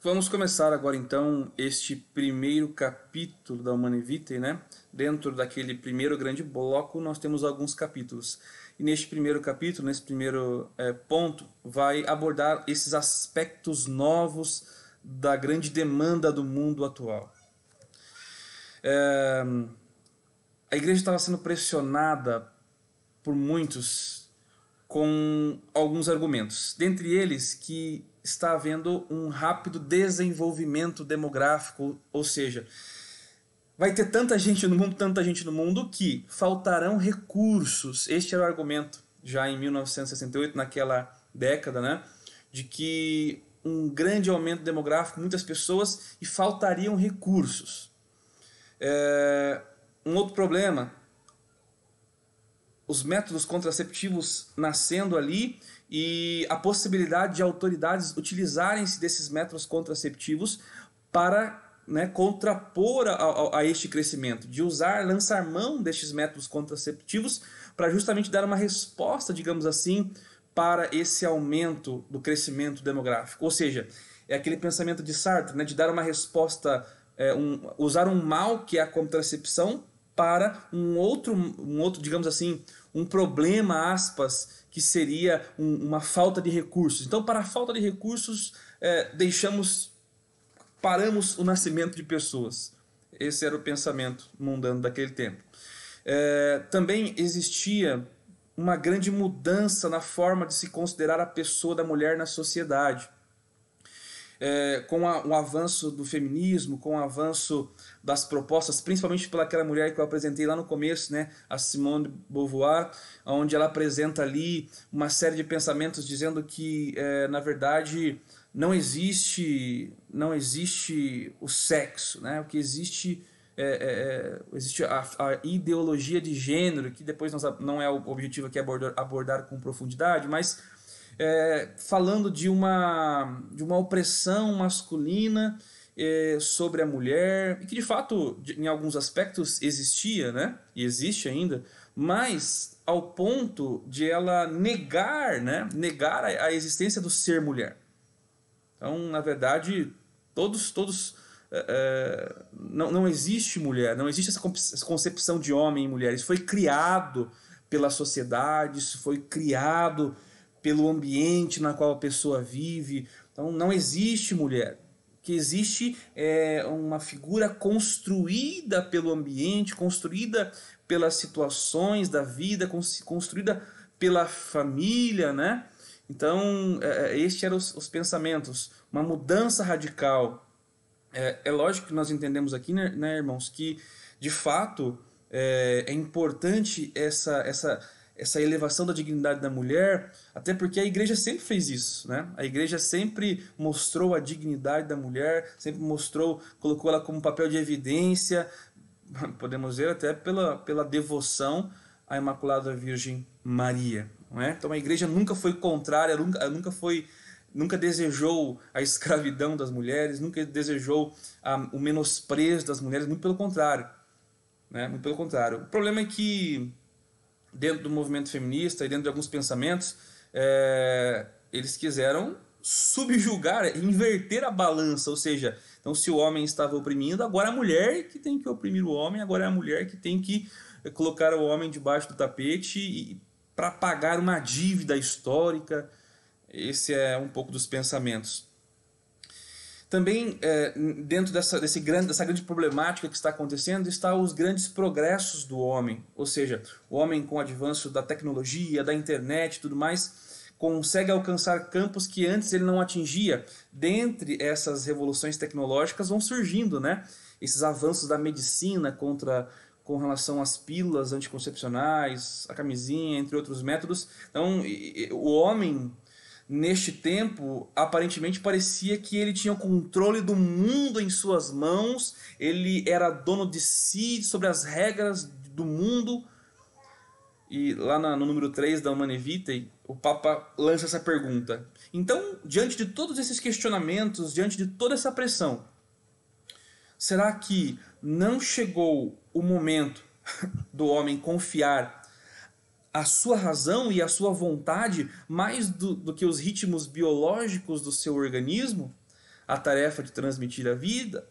Vamos começar agora então este primeiro capítulo da Humanae Vitae, né? Dentro daquele primeiro grande bloco nós temos alguns capítulos. E neste primeiro capítulo, nesse primeiro ponto, vai abordar esses aspectos novos da grande demanda do mundo atual. A igreja estava sendo pressionada por muitos com alguns argumentos. Dentre eles que está havendo um rápido desenvolvimento demográfico, ou seja, vai ter tanta gente no mundo que faltarão recursos. Este era o argumento já em 1968, naquela década, né, de que um grande aumento demográfico, muitas pessoas, e faltariam recursos. Um outro problema, os métodos contraceptivos nascendo ali e a possibilidade de autoridades utilizarem-se desses métodos contraceptivos para, né, contrapor a este crescimento, de lançar mão destes métodos contraceptivos para justamente dar uma resposta, digamos assim, para esse aumento do crescimento demográfico. Ou seja, é aquele pensamento de Sartre, né, de dar uma resposta, usar um mal que é a contracepção para um outro, digamos assim, um problema, aspas, que seria uma falta de recursos. Então, para a falta de recursos, paramos o nascimento de pessoas. Esse era o pensamento mundano daquele tempo. Também existia uma grande mudança na forma de se considerar a pessoa da mulher na sociedade. Com o avanço do feminismo, com o avanço das propostas, principalmente pelaquela mulher que eu apresentei lá no começo, né, a Simone de Beauvoir, onde ela apresenta ali uma série de pensamentos dizendo que, na verdade, não existe o sexo, né? O que existe existe a ideologia de gênero, que depois não é o objetivo aqui abordar com profundidade, mas falando de uma opressão masculina sobre a mulher, e que de fato em alguns aspectos existia, né? E existe ainda, mas ao ponto de ela negar a existência do ser mulher. Então, na verdade, não existe mulher, não existe essa concepção de homem e mulher. Isso foi criado pela sociedade, isso foi criado pelo ambiente na qual a pessoa vive. Então, não existe mulher. O que existe é uma figura construída pelo ambiente, construída pelas situações da vida, construída pela família, né? Então, estes eram os pensamentos. Uma mudança radical. É lógico que nós entendemos aqui, né, irmãos, que de fato é importante essa elevação da dignidade da mulher, até porque a igreja sempre fez isso, né? A igreja sempre mostrou a dignidade da mulher, sempre colocou ela como papel de evidência, podemos ver até pela devoção à Imaculada Virgem Maria, não é? Então a igreja nunca foi contrária, nunca desejou a escravidão das mulheres, nunca desejou o menosprezo das mulheres, muito pelo contrário, né? Muito pelo contrário. O problema é que dentro do movimento feminista e dentro de alguns pensamentos, eles quiseram subjugar, inverter a balança, ou seja, então se o homem estava oprimindo, agora é a mulher que tem que oprimir o homem, agora é a mulher que tem que colocar o homem debaixo do tapete para pagar uma dívida histórica. Esse é um pouco dos pensamentos. Também, dentro dessa grande problemática que está acontecendo, está os grandes progressos do homem. Ou seja, o homem, com o avanço da tecnologia, da internet e tudo mais, consegue alcançar campos que antes ele não atingia. Dentre essas revoluções tecnológicas vão surgindo, né, esses avanços da medicina com relação às pílulas anticoncepcionais, a camisinha, entre outros métodos. Então, o homem, neste tempo, aparentemente parecia que ele tinha o controle do mundo em suas mãos, ele era dono de si, sobre as regras do mundo. E lá no número 3 da Humanae Vitae, o Papa lança essa pergunta. Então, diante de todos esses questionamentos, diante de toda essa pressão, será que não chegou o momento do homem confiar a sua razão e a sua vontade mais do que os ritmos biológicos do seu organismo? a tarefa de transmitir a vida?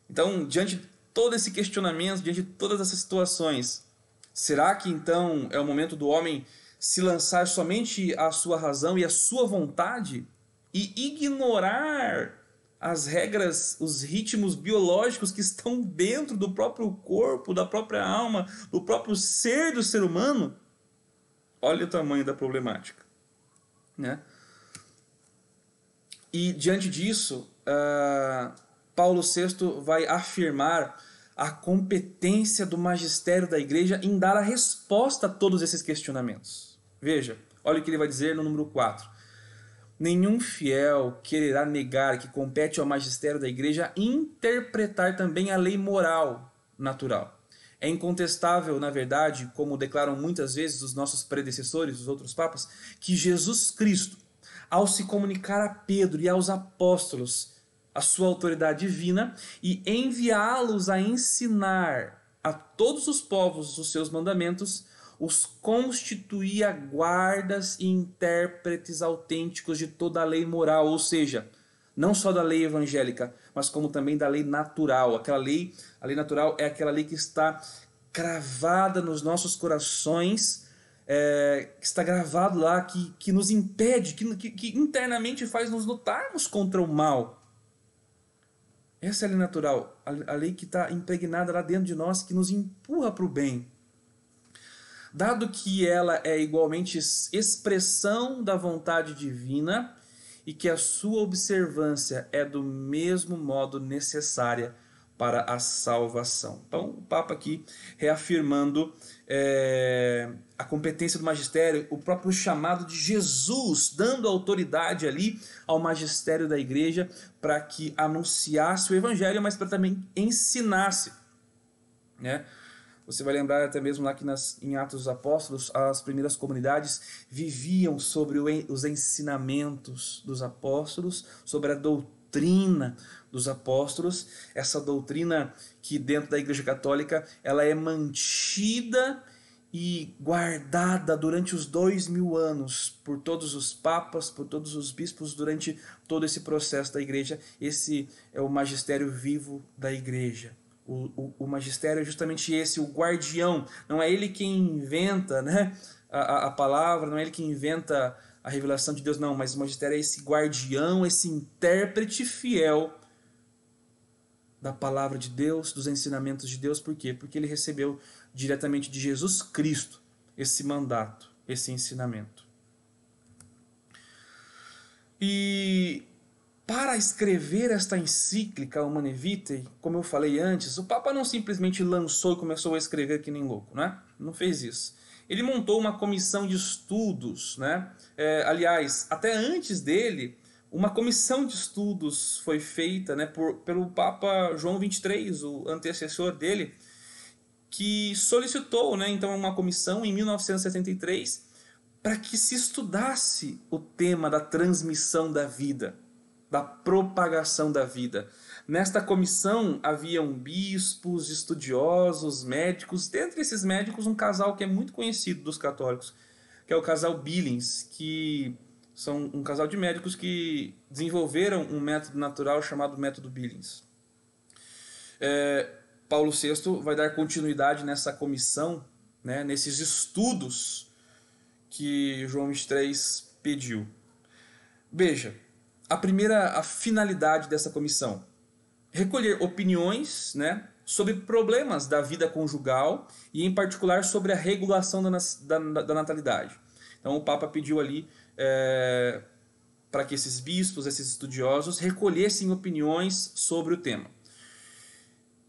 Então, diante de todo esse questionamento, diante de todas essas situações, será que então é o momento do homem se lançar somente à sua razão e à sua vontade e ignorar as regras, os ritmos biológicos que estão dentro do próprio corpo, da própria alma, do próprio ser do ser humano? Olha o tamanho da problemática, né? E diante disso, Paulo VI vai afirmar a competência do magistério da igreja em dar a resposta a todos esses questionamentos. Veja, olha o que ele vai dizer no número 4. Nenhum fiel quererá negar que compete ao magistério da igreja interpretar também a lei moral natural. É incontestável, na verdade, como declaram muitas vezes os nossos predecessores, os outros papas, que Jesus Cristo, ao se comunicar a Pedro e aos apóstolos a sua autoridade divina e enviá-los a ensinar a todos os povos os seus mandamentos, os constituía guardas e intérpretes autênticos de toda a lei moral, ou seja, não só da lei evangélica, mas como também da lei natural. A lei natural é aquela lei que está cravada nos nossos corações, que está gravado lá, que nos impede, que internamente faz nos lutarmos contra o mal. Essa é a lei natural, a lei que está impregnada lá dentro de nós, que nos empurra para o bem. Dado que ela é igualmente expressão da vontade divina e que a sua observância é do mesmo modo necessária para a salvação. Então, o Papa aqui reafirmando a competência do magistério, o próprio chamado de Jesus, dando autoridade ali ao magistério da igreja para que anunciasse o evangelho, mas para também ensinasse, né? Você vai lembrar até mesmo lá que em Atos dos Apóstolos, as primeiras comunidades viviam sobre os ensinamentos dos apóstolos, sobre a doutrina dos apóstolos, essa doutrina que dentro da Igreja Católica ela é mantida e guardada durante os 2000 anos por todos os papas, por todos os bispos, durante todo esse processo da Igreja. Esse é o magistério vivo da Igreja. O magistério é justamente esse, o guardião. Não é ele quem inventa, né, a palavra, não é ele quem inventa a revelação de Deus, não, mas o magistério é esse guardião, esse intérprete fiel da palavra de Deus, dos ensinamentos de Deus. Por quê? Porque ele recebeu diretamente de Jesus Cristo esse mandato, esse ensinamento. E para escrever esta encíclica Humanae Vitae, como eu falei antes, o Papa não simplesmente lançou e começou a escrever que nem louco, né? Não fez isso. Ele montou uma comissão de estudos, né? Aliás, até antes dele, uma comissão de estudos foi feita, né, pelo Papa João XXIII, o antecessor dele, que solicitou, né, então, uma comissão em 1973 para que se estudasse o tema da transmissão da vida, da propagação da vida. Nesta comissão haviam bispos, estudiosos, médicos, dentre esses médicos um casal que é muito conhecido dos católicos, que é o casal Billings, que são um casal de médicos que desenvolveram um método natural chamado método Billings. Paulo VI vai dar continuidade nessa comissão, né, nesses estudos que João XXIII pediu. Veja, a finalidade dessa comissão: recolher opiniões, né, sobre problemas da vida conjugal e, em particular, sobre a regulação da natalidade. Então, o Papa pediu ali para que esses bispos, esses estudiosos, recolhessem opiniões sobre o tema.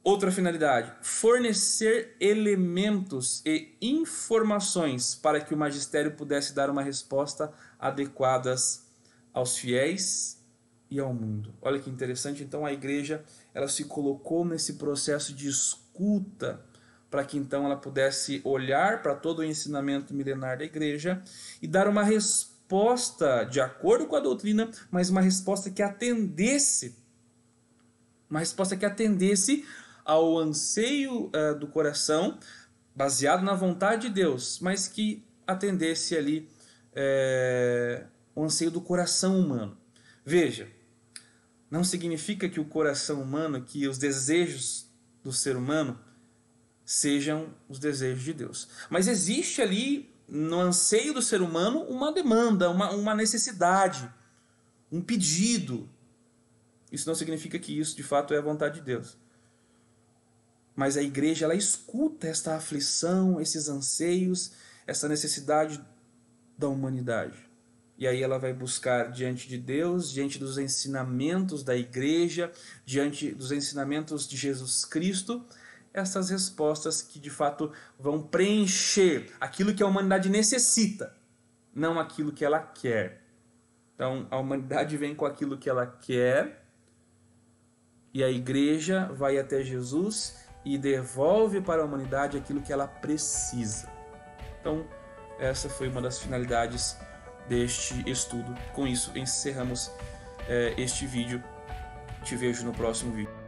Outra finalidade: fornecer elementos e informações para que o magistério pudesse dar uma resposta adequadas aos fiéis e ao mundo. Olha que interessante. Então a igreja ela se colocou nesse processo de escuta para que então ela pudesse olhar para todo o ensinamento milenar da igreja e dar uma resposta de acordo com a doutrina, mas uma resposta que atendesse ao anseio do coração, baseado na vontade de Deus, mas que atendesse ali, 'o anseio do coração humano. Veja, não significa que o coração humano, que os desejos do ser humano sejam os desejos de Deus. Mas existe ali, no anseio do ser humano, uma demanda, uma necessidade, um pedido. Isso não significa que isso de fato é a vontade de Deus. Mas a igreja, ela escuta esta aflição, esses anseios, essa necessidade da humanidade. E aí ela vai buscar diante de Deus, diante dos ensinamentos da igreja, diante dos ensinamentos de Jesus Cristo, essas respostas que de fato vão preencher aquilo que a humanidade necessita, não aquilo que ela quer. Então a humanidade vem com aquilo que ela quer e a igreja vai até Jesus e devolve para a humanidade aquilo que ela precisa. Então essa foi uma das finalidades deste estudo. Com isso encerramos este vídeo. Te vejo no próximo vídeo.